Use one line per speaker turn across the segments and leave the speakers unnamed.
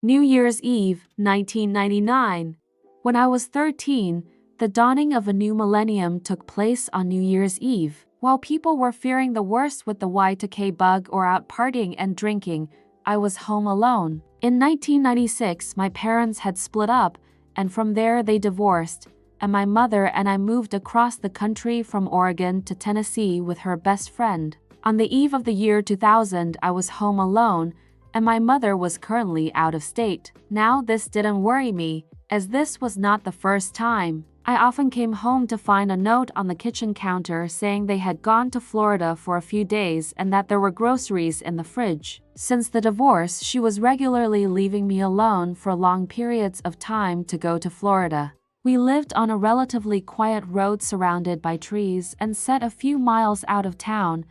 New Year's Eve, 1999. When I was 13, the dawning of a new millennium took place on New Year's Eve. While people were fearing the worst with the Y2K bug or out partying and drinking, I was home alone. In 1996, my parents had split up, and from there they divorced, and my mother and I moved across the country from Oregon to Tennessee with her best friend. On the eve of the year 2000, I was home alone, and my mother was currently out of state. Now this didn't worry me, as this was not the first time. I often came home to find a note on the kitchen counter saying they had gone to Florida for a few days and that there were groceries in the fridge. Since the divorce, she was regularly leaving me alone for long periods of time to go to Florida. We lived on a relatively quiet road surrounded by trees and set a few miles out of town,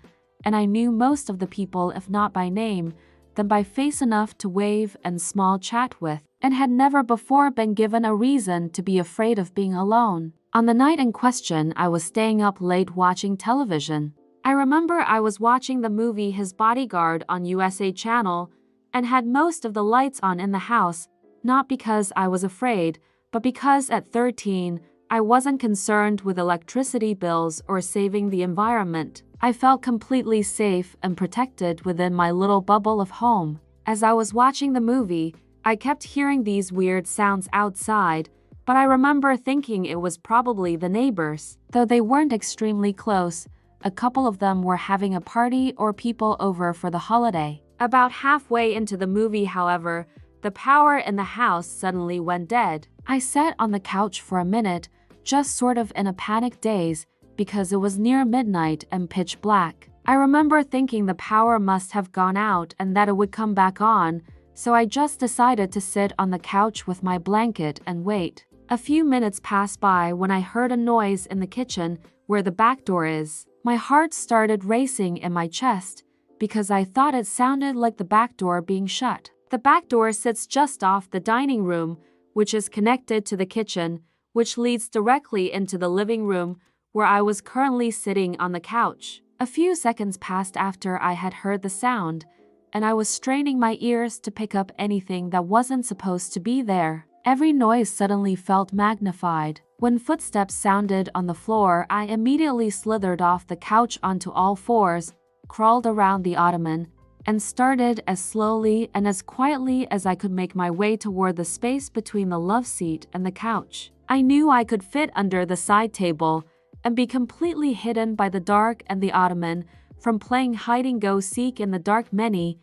and I knew most of the people, if not by name, then by face enough to wave and small chat with, and had never before been given a reason to be afraid of being alone. On the night in question, I was staying up late watching television. I remember I was watching the movie His Bodyguard on USA Channel and had most of the lights on in the house, not because I was afraid, but because at 13, I wasn't concerned with electricity bills or saving the environment. I felt completely safe and protected within my little bubble of home. As I was watching the movie, I kept hearing these weird sounds outside, but I remember thinking it was probably the neighbors. Though they weren't extremely close, a couple of them were having a party or people over for the holiday. About halfway into the movie, however, the power in the house suddenly went dead. I sat on the couch for a minute, just sort of in a panic daze, because it was near midnight and pitch black. I remember thinking the power must have gone out and that it would come back on, so I just decided to sit on the couch with my blanket and wait. A few minutes passed by when I heard a noise in the kitchen where the back door is. My heart started racing in my chest because I thought it sounded like the back door being shut. The back door sits just off the dining room, which is connected to the kitchen, which leads directly into the living room where I was currently sitting on the couch. A few seconds passed after I had heard the sound, and I was straining my ears to pick up anything that wasn't supposed to be there. Every noise suddenly felt magnified. When footsteps sounded on the floor, I immediately slithered off the couch onto all fours, crawled around the ottoman, and started as slowly and as quietly as I could make my way toward the space between the love seat and the couch. I knew I could fit under the side table and be completely hidden by the dark and the ottoman from playing hide-and-go-seek in the dark many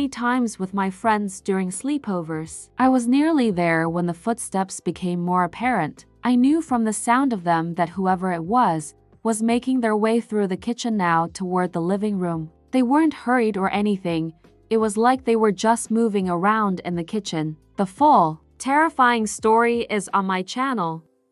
times with my friends during sleepovers. I was nearly there when the footsteps became more apparent. I knew from the sound of them that whoever it was making their way through the kitchen now toward the living room. They weren't hurried or anything. It was like they were just moving around in the kitchen. The full, terrifying story is on my channel.